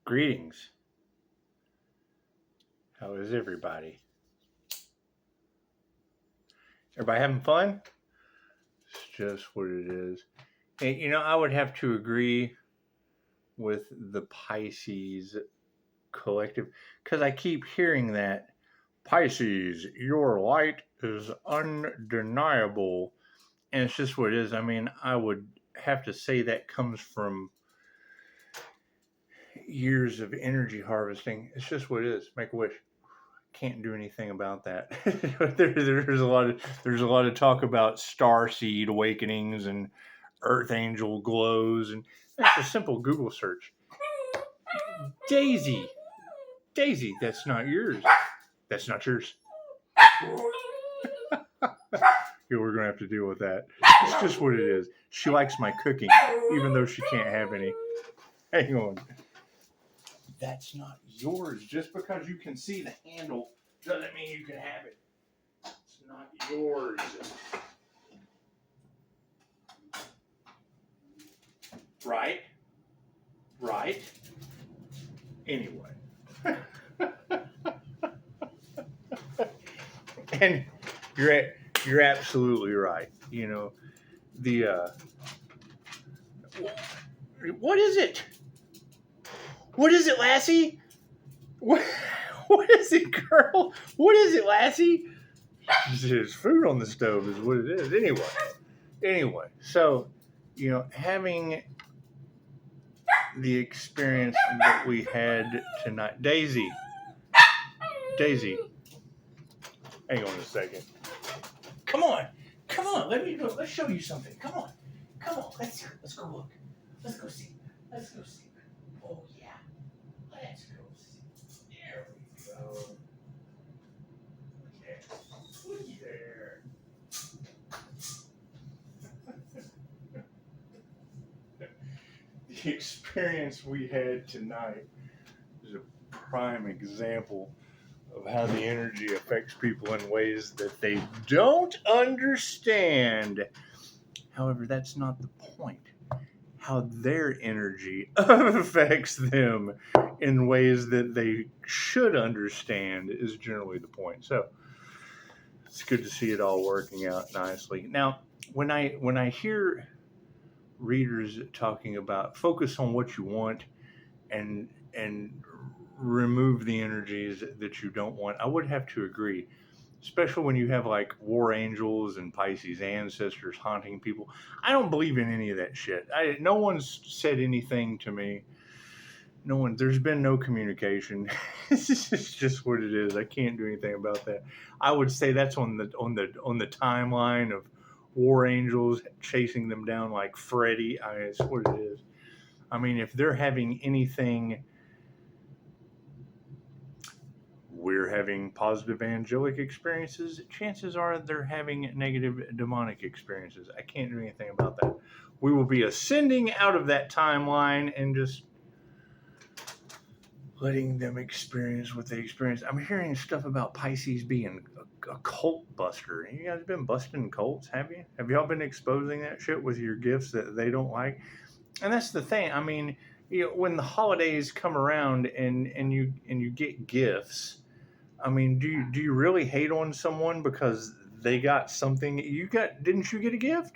Greetings. How is everybody? Everybody having fun? It's just what it is. And, I would have to agree with the Pisces collective because I keep hearing that Pisces, your light is undeniable. And it's just what it is. I mean, I would have to say that comes from years of energy harvesting. It's just what it is. Make a wish. Can't do anything about that. there's a lot of talk about star seed awakenings and earth angel glows, and that's a simple Google search. Daisy, that's not yours. That's not yours. Yeah, we're gonna have to deal with that. It's just what it is. She likes my cooking, even though she can't have any. Hang on. That's not yours. Just because you can see the handle doesn't mean you can have it. It's not yours. Right? Anyway. And you're absolutely right. What is it? What is it, Lassie? What is it, girl? What is it, Lassie? There's food on the stove is what it is. Anyway, so, having the experience that we had tonight. Daisy. Hang on a second. Come on. Let's show you something. Come on. Let's go look. Let's go see. Oh, yeah. Let's go see. There we go. Okay. Looky there. The experience we had tonight is a prime example of how the energy affects people in ways that they don't understand. However, that's not the point. How their energy affects them in ways that they should understand is generally the point. So it's good to see it all working out nicely. Now, when I hear readers talking about focus on what you want and remove the energies that you don't want, I would have to agree, especially when you have like war angels and Pisces ancestors haunting people. I don't believe in any of that shit. No one's said anything to me. There's been no communication. It's just what it is. I can't do anything about that. I would say that's on the timeline of war angels chasing them down like Freddy. It's what it is. I mean, if they're having anything, we're having positive angelic experiences, chances are they're having negative demonic experiences. I can't do anything about that. We will be ascending out of that timeline and just letting them experience what they experience. I'm hearing stuff about Pisces being a cult buster. You guys been busting cults, have you? Have y'all been exposing that shit with your gifts that they don't like? And that's the thing. I mean, when the holidays come around and you get gifts, I mean, do you really hate on someone because they got something you got? Didn't you get a gift?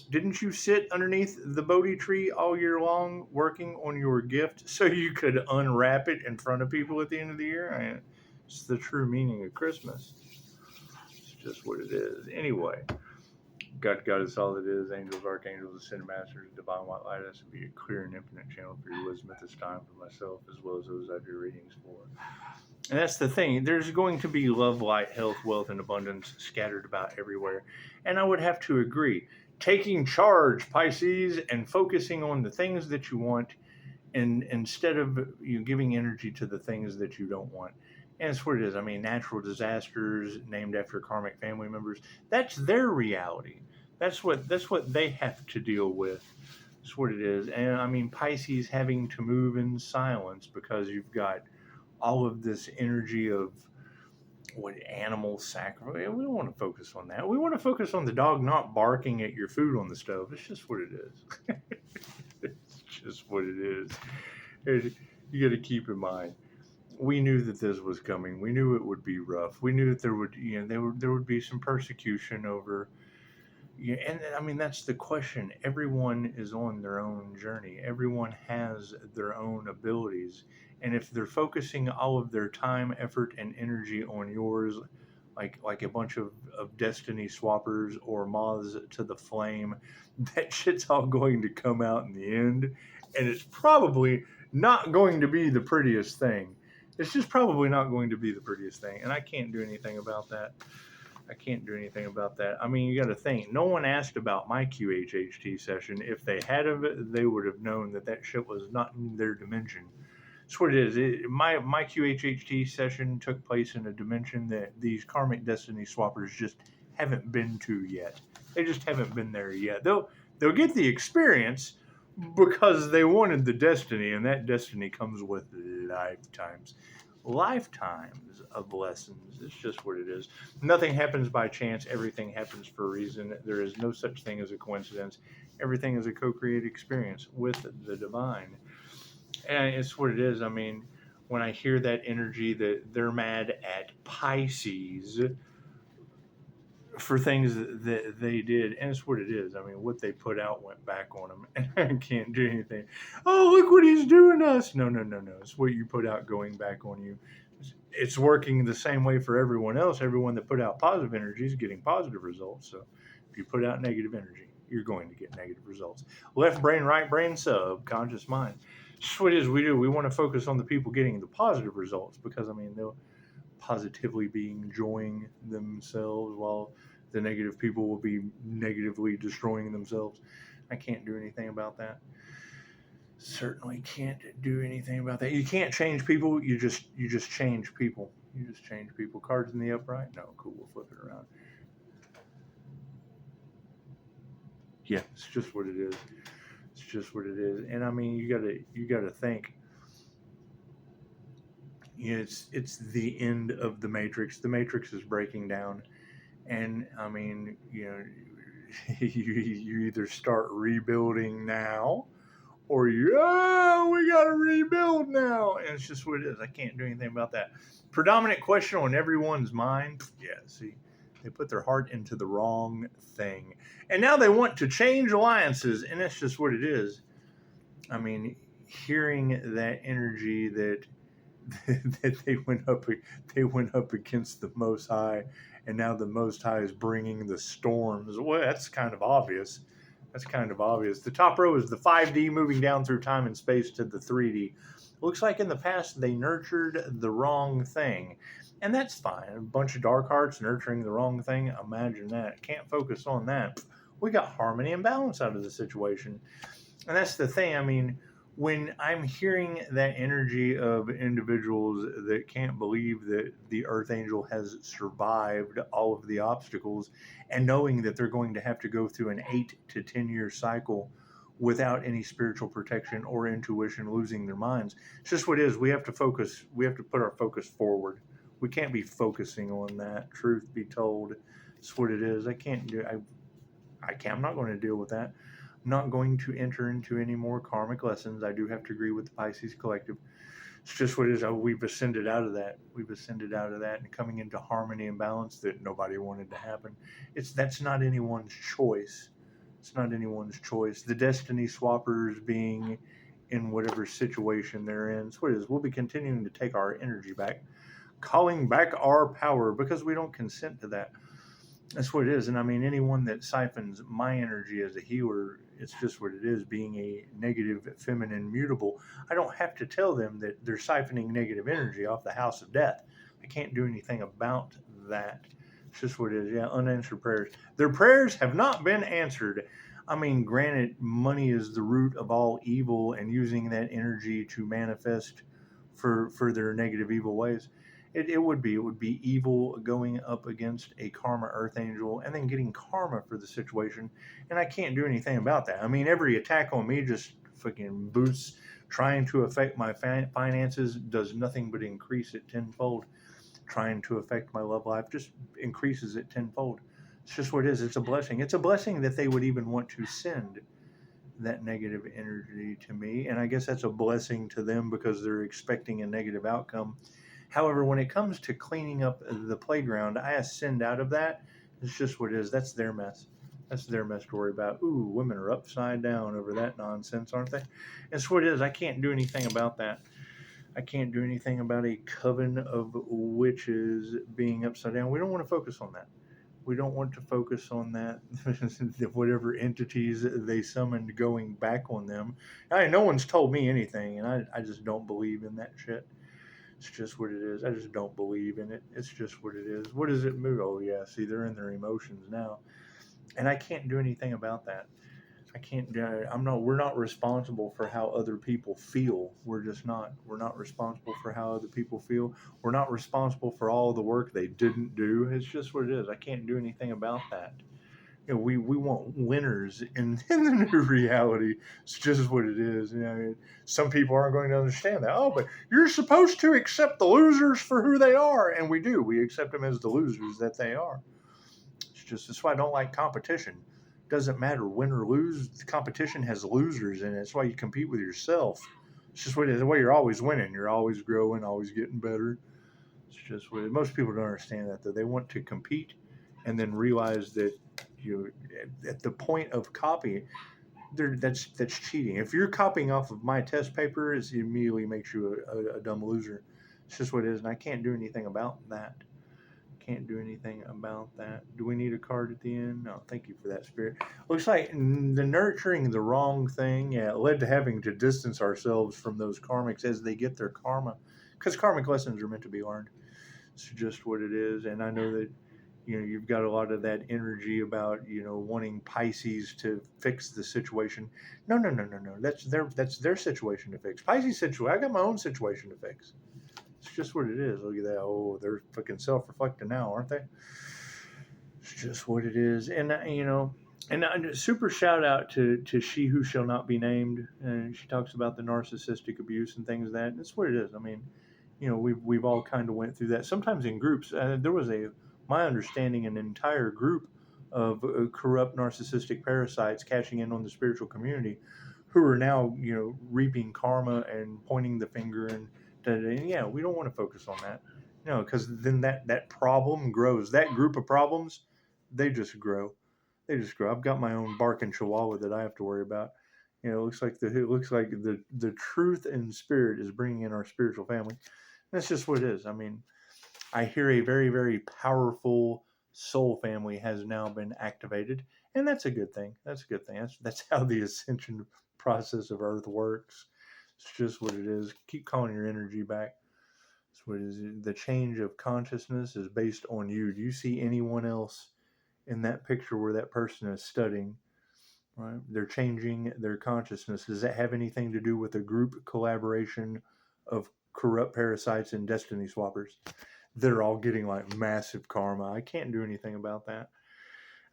Didn't you sit underneath the Bodhi tree all year long working on your gift so you could unwrap it in front of people at the end of the year? I mean, it's the true meaning of Christmas. It's just what it is. Anyway, God is all it is. Angels, archangels, ascended masters, divine white light, us to be a clear and infinite channel for your wisdom at this time for myself as well as those I do readings for. And that's the thing. There's going to be love, light, health, wealth, and abundance scattered about everywhere. And I would have to agree. Taking charge, Pisces, and focusing on the things that you want, and instead of you giving energy to the things that you don't want. And it's what it is. I mean, natural disasters named after karmic family members, that's their reality. That's what they have to deal with. That's what it is. And I mean, Pisces having to move in silence because you've got all of this energy of what animal sacrifice. We don't want to focus on that. We want to focus on the dog not barking at your food on the stove. It's just what it is. It's just what it is. You got to keep in mind, we knew that this was coming. We knew it would be rough. We knew that there would, there would be some persecution over. Yeah, and I mean that's the question. Everyone is on their own journey. Everyone has their own abilities, and if they're focusing all of their time, effort, and energy on yours, like a bunch of destiny swappers or moths to the flame, that shit's all going to come out in the end, and it's probably not going to be the prettiest thing. It's just probably not going to be the prettiest thing, and I can't do anything about that. I can't do anything about that. I mean, you got to think. No one asked about my QHHT session. If they had of it, they would have known that that shit was not in their dimension. That's what it is. My QHHT session took place in a dimension that these karmic destiny swappers just haven't been to yet. They just haven't been there yet. They'll get the experience because they wanted the destiny, and that destiny comes with lifetimes of lessons. It's just what it is. Nothing happens by chance. Everything happens for a reason. There is no such thing as a coincidence. Everything is a co-created experience with the divine. And it's what it is. I mean, when I hear that energy that they're mad at Pisces for things that they did, and it's what it is. I mean, what they put out went back on them, and I can't do anything. Oh, look what he's doing to us. No. It's what you put out going back on you. It's working the same way for everyone else. Everyone that put out positive energy is getting positive results. So if you put out negative energy, you're going to get negative results. Left brain, right brain, subconscious mind. That's what it is we do. We want to focus on the people getting the positive results because, I mean, they'll positively be enjoying themselves while the negative people will be negatively destroying themselves. I can't do anything about that. Certainly can't do anything about that. You can't change people. You just change people. You just change people. Cards in the upright? No, cool. We'll flip it around. Yeah, it's just what it is. It's just what it is. And I mean, you gotta think. It's the end of the Matrix. The Matrix is breaking down, and I mean, you either start rebuilding now, or we gotta rebuild now, and it's just what it is. I can't do anything about that. Predominant question on everyone's mind. Yeah, see, they put their heart into the wrong thing, and now they want to change alliances, and that's just what it is. I mean, hearing that energy that they went up against the Most High, and now the Most High is bringing the storms. Well, that's kind of obvious. The top row is the 5D moving down through time and space to the 3D. Looks like in the past they nurtured the wrong thing, and that's fine. A bunch of dark hearts nurturing the wrong thing. Imagine that. Can't focus on that. We got harmony and balance out of the situation, and that's the thing. I mean, when I'm hearing that energy of individuals that can't believe that the Earth Angel has survived all of the obstacles, and knowing that they're going to have to go through an 8 to 10 year cycle without any spiritual protection or intuition, losing their minds, it's just what it is. We have to focus. We have to put our focus forward. We can't be focusing on that. Truth be told, it's what it is. I can't do. I'm not going to deal with that. Not going to enter into any more karmic lessons. I do have to agree with the Pisces collective. It's just what it is. We've ascended out of that. And coming into harmony and balance that nobody wanted to happen. That's not anyone's choice. It's not anyone's choice. The destiny swappers being in whatever situation they're in. It's what it is. We'll be continuing to take our energy back, calling back our power because we don't consent to that. That's what it is. And I mean, anyone that siphons my energy as a healer, it's just what it is, being a negative, feminine, mutable. I don't have to tell them that they're siphoning negative energy off the house of death. I can't do anything about that. It's just what it is. Yeah, unanswered prayers. Their prayers have not been answered. I mean, granted, money is the root of all evil, and using that energy to manifest for their negative, evil ways. It would be evil going up against a karma earth angel and then getting karma for the situation, and I can't do anything about that. I mean, every attack on me just fucking boosts. Trying to affect my finances does nothing but increase it tenfold. Trying to affect my love life just increases it tenfold. It's just what it is. It's a blessing. It's a blessing that they would even want to send that negative energy to me. And I guess that's a blessing to them because they're expecting a negative outcome. However, when it comes to cleaning up the playground, I ascend out of that. It's just what it is. That's their mess. That's their mess to worry about. Ooh, women are upside down over that nonsense, aren't they? It's what it is. I can't do anything about that. I can't do anything about a coven of witches being upside down. We don't want to focus on that. We don't want to focus on that. Whatever entities they summoned going back on them. No one's told me anything, and I just don't believe in that shit. It's just what it is. I just don't believe in it. It's just what it is. What does it move? Oh yeah, see, they're in their emotions now, and I can't do anything about that. I can't. I'm not. We're not responsible for how other people feel. We're just not. We're not responsible for how other people feel. We're not responsible for all the work they didn't do. It's just what it is. I can't do anything about that. We want winners in the new reality. It's just what it is. Some people aren't going to understand that. Oh, but you're supposed to accept the losers for who they are, and we do. We accept them as the losers that they are. It's just that's why I don't like competition. Doesn't matter win or lose. The competition has losers in it. It's why you compete with yourself. It's just what it is. The way you're always winning. You're always growing, always getting better. It's just what most people don't understand that though. They want to compete, and then realize that you at the point of copying, that's cheating. If you're copying off of my test paper, it immediately makes you a dumb loser. It's just what it is, and I can't do anything about that. Can't do anything about that. Do we need a card at the end? No, thank you for that, Spirit. Looks like the nurturing the wrong thing, led to having to distance ourselves from those karmics as they get their karma, because karmic lessons are meant to be learned. It's just what it is, and I know that you've got a lot of that energy about wanting Pisces to fix the situation. No, no, no, no, no. That's their situation to fix. Pisces situation. I got my own situation to fix. It's just what it is. Look at that. Oh, they're fucking self-reflecting now, aren't they? It's just what it is, and and super shout out to She Who Shall Not Be Named. And she talks about the narcissistic abuse and things like that. That's what it is. I mean, we've all kind of went through that. Sometimes in groups. There was my understanding, an entire group of corrupt narcissistic parasites cashing in on the spiritual community, who are now reaping karma and pointing the finger and yeah, we don't want to focus on that. Because then that problem grows. That group of problems, they just grow. They just grow. I've got my own barking chihuahua that I have to worry about. It looks like the truth and spirit is bringing in our spiritual family. That's just what it is. I mean, I hear a very, very powerful soul family has now been activated, and that's a good thing. That's a good thing. That's how the ascension process of Earth works. It's just what it is. Keep calling your energy back. It's what it is. The change of consciousness is based on you. Do you see anyone else in that picture where that person is studying? Right? They're changing their consciousness. Does that have anything to do with a group collaboration of corrupt parasites and destiny swappers? They're all getting like massive karma. I can't do anything about that.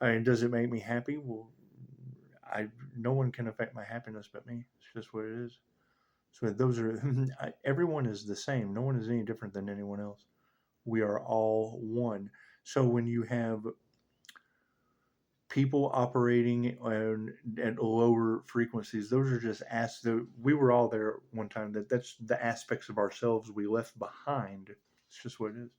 I mean, does it make me happy? Well, no one can affect my happiness but me. It's just what it is. So those are everyone is the same. No one is any different than anyone else. We are all one. So when you have people operating at lower frequencies, those are just we were all there one time. That's the aspects of ourselves we left behind. It's just what it is.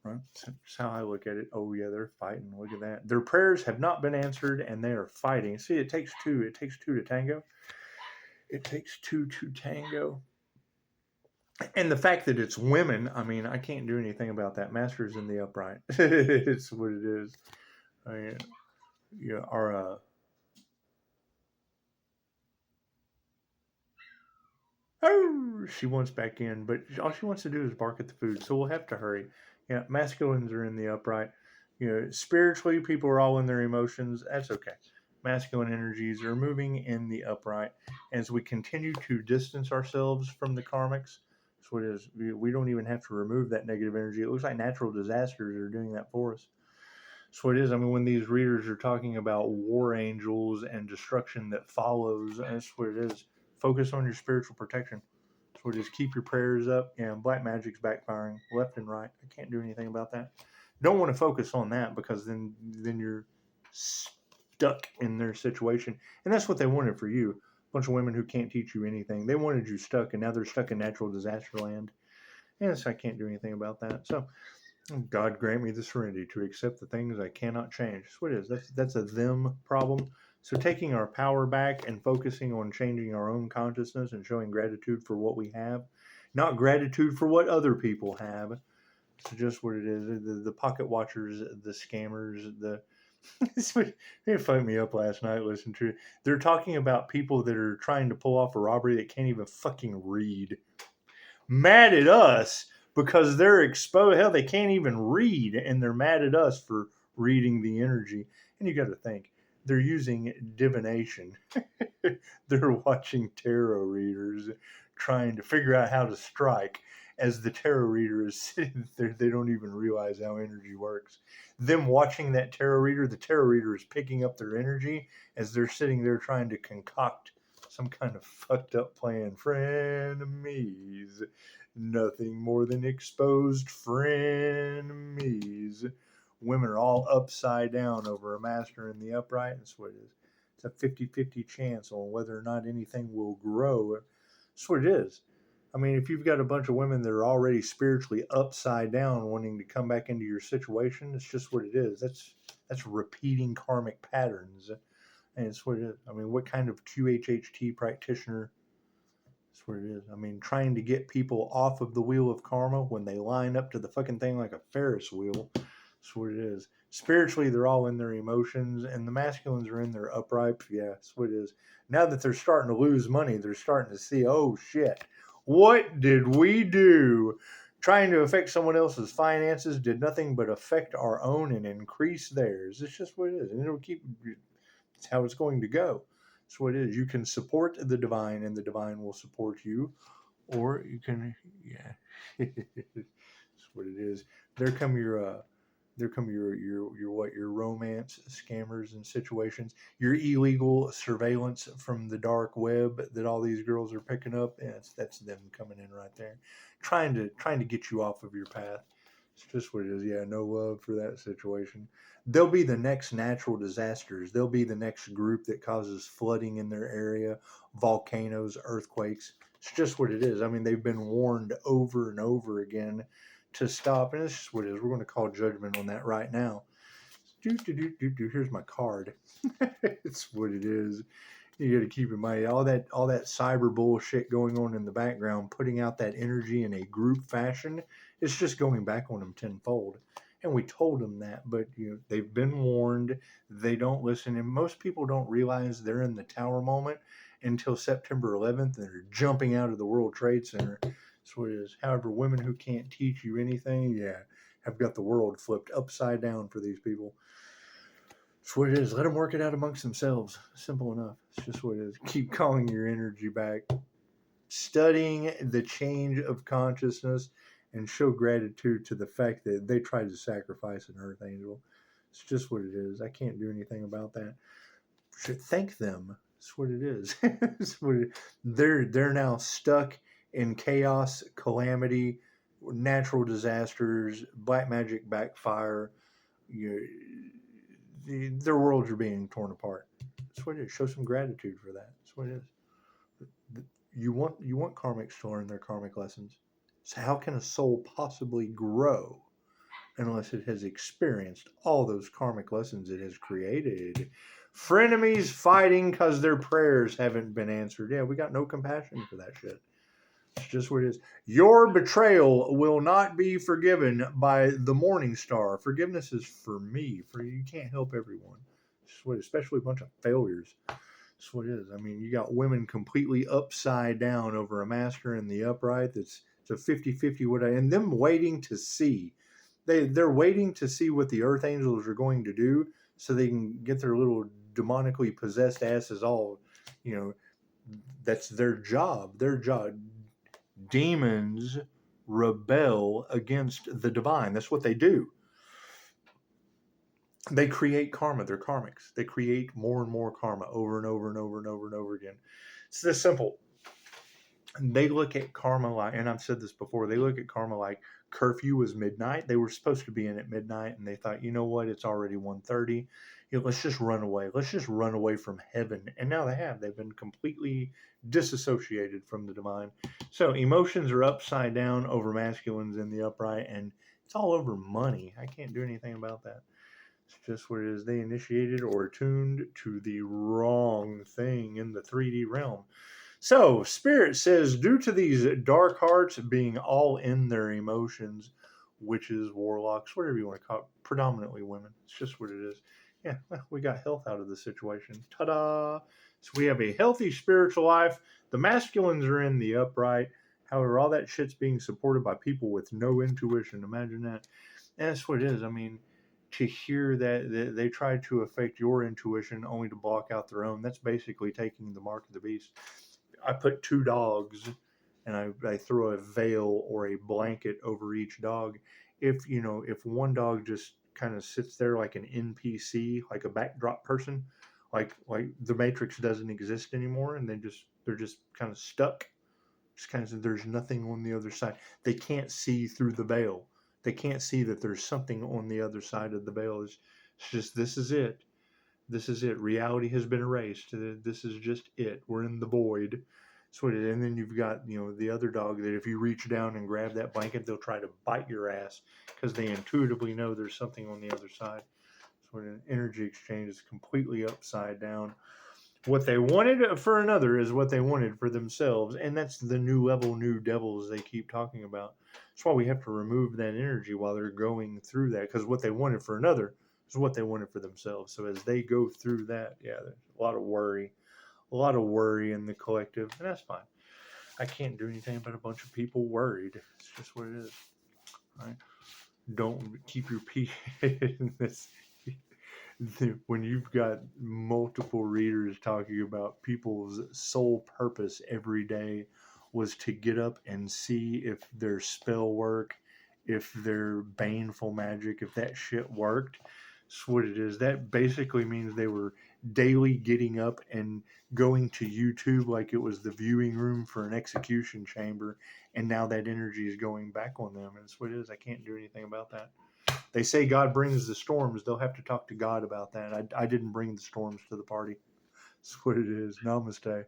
Right? That's how I look at it. Oh yeah, they're fighting. Look at that. Their prayers have not been answered, and they are fighting. See, it takes two. It takes two to tango. It takes two to tango. And the fact that it's women, I mean, I can't do anything about that. Master's in the upright. It's what it is. I mean, our oh, she wants back in, but all she wants to do is bark at the food. So we'll have to hurry. Yeah, masculines are in the upright. Spiritually, people are all in their emotions. That's okay. Masculine energies are moving in the upright as we continue to distance ourselves from the karmics. That's what it is. We don't even have to remove that negative energy. It looks like natural disasters are doing that for us. So it is. I mean, when these readers are talking about war angels and destruction that follows, that's what it is. Focus on your spiritual protection. So just keep your prayers up. And black magic's backfiring left and right. I can't do anything about that. Don't want to focus on that because then you're stuck in their situation. And that's what they wanted for you. A bunch of women who can't teach you anything. They wanted you stuck, and now they're stuck in natural disaster land. And so I can't do anything about that. So God grant me the serenity to accept the things I cannot change. That's what it is. That's a them problem. So taking our power back and focusing on changing our own consciousness and showing gratitude for what we have, not gratitude for what other people have. It's just what it is. The pocket watchers, the scammers, it fucked me up last night. Listen to it. They're talking about people that are trying to pull off a robbery that can't even fucking read. Mad at us because they're exposed. Hell, they can't even read, and they're mad at us for reading the energy. And you got to think, they're using divination. They're watching tarot readers trying to figure out how to strike. As the tarot reader is sitting there, they don't even realize how energy works. Them watching that tarot reader, the tarot reader is picking up their energy as they're sitting there trying to concoct some kind of fucked up plan. Frenemies. Nothing more than exposed frenemies. Women are all upside down over a master in the upright. That's what it is. It's a 50-50 chance on whether or not anything will grow. That's what it is. I mean, if you've got a bunch of women that are already spiritually upside down wanting to come back into your situation, it's just what it is. That's repeating karmic patterns. And it's what it is. I mean, what kind of QHHT practitioner? That's what it is. I mean, trying to get people off of the wheel of karma when they line up to the fucking thing like a Ferris wheel. That's what it is. Spiritually, they're all in their emotions, and the masculines are in their upright. Yeah, that's what it is. Now that they're starting to lose money, they're starting to see, oh shit, what did we do? Trying to affect someone else's finances did nothing but affect our own and increase theirs. It's just what it is. And it'll keep, it's how it's going to go. That's what it is. You can support the divine, and the divine will support you. Or you can, yeah. That's what it is. There come your your romance scammers and situations, your illegal surveillance from the dark web that all these girls are picking up. Yeah, that's them coming in right there, trying to get you off of your path. It's just what it is. Yeah, no love for that situation. They'll be the next natural disasters. They'll be the next group that causes flooding in their area, volcanoes, earthquakes. It's just what it is. I mean, they've been warned over and over again to stop, and it's just what it is. We're going to call judgment on that right now. Here's my card. It's what it is. You got to keep in mind all that cyber bullshit going on in the background, putting out that energy in a group fashion. It's just going back on them tenfold. And we told them that, but they've been warned. They don't listen, and most people don't realize they're in the tower moment until September 11th, and they're jumping out of the World Trade Center. That's what it is. However, women who can't teach you anything, have got the world flipped upside down for these people. That's what it is. Let them work it out amongst themselves. Simple enough. It's just what it is. Keep calling your energy back. Studying the change of consciousness, and show gratitude to the fact that they tried to sacrifice an earth angel. It's just what it is. I can't do anything about that. Should thank them. That's what it is. It's what it is. They're now stuck in chaos, calamity, natural disasters, black magic backfire. Their worlds are being torn apart. That's what it is. Show some gratitude for that. That's what it is. You want karmics to learn their karmic lessons. So how can a soul possibly grow unless it has experienced all those karmic lessons it has created? Frenemies fighting because their prayers haven't been answered. Yeah, we got no compassion for that shit. It's just what it is. Your betrayal will not be forgiven by the morning star. Forgiveness is for me. For you can't help everyone. It's what, especially a bunch of failures. That's what it is. I mean, you got women completely upside down over a master in the upright. It's a 50-50 and them waiting to see. They're waiting to see what the earth angels are going to do so they can get their little demonically possessed asses all, that's their job. Their job. Demons rebel against the divine. That's what they do. They create karma. They're karmics. They create more and more karma over and over and over and over and over again. It's this simple. they look at karma like, and I've said this before, they look at karma like curfew was midnight. They were supposed to be in at midnight, and they thought, you know what, it's already 1:30. Let's just run away. Let's just run away from heaven. And now they have. They've been completely disassociated from the divine. So emotions are upside down over masculines in the upright, and it's all over money. I can't do anything about that. It's just what it is. They initiated or tuned to the wrong thing in the 3D realm. So, Spirit says, due to these dark hearts being all in their emotions, witches, warlocks, whatever you want to call it, predominantly women. It's just what it is. Yeah, well, we got health out of the situation. Ta-da! So we have a healthy spiritual life. The masculines are in the upright. However, all that shit's being supported by people with no intuition. Imagine that. And that's what it is. I mean, to hear that they try to affect your intuition only to block out their own, that's basically taking the mark of the beast. I put 2 dogs and I throw a veil or a blanket over each dog. If one dog just kind of sits there like an NPC, like a backdrop person, like the Matrix doesn't exist anymore, and they're just kind of stuck. Just kind of, there's nothing on the other side. They can't see through the veil. They can't see that there's something on the other side of the veil. It's just, this is it. This is it. Reality has been erased. This is just it. We're in the void. So it is. And then you've got, the other dog that if you reach down and grab that blanket, they'll try to bite your ass because they intuitively know there's something on the other side. So an energy exchange is completely upside down. What they wanted for another is what they wanted for themselves. And that's the new level, new devils they keep talking about. That's why we have to remove that energy while they're going through that. Because what they wanted for another is what they wanted for themselves. So as they go through that, yeah, there's a lot of worry in the collective. And that's fine. I can't do anything about a bunch of people worried. It's just what it is. Right? Don't keep your peace in this. When you've got multiple readers talking about people's sole purpose every day was to get up and see if their spell work, if their baneful magic, if that shit worked. That's what it is. That basically means they were daily getting up and going to YouTube like it was the viewing room for an execution chamber, and now that energy is going back on them. And that's what it is. I can't do anything about that. They say God brings the storms. They'll have to talk to God about that. I didn't bring the storms to the party. That's what it is. Namaste.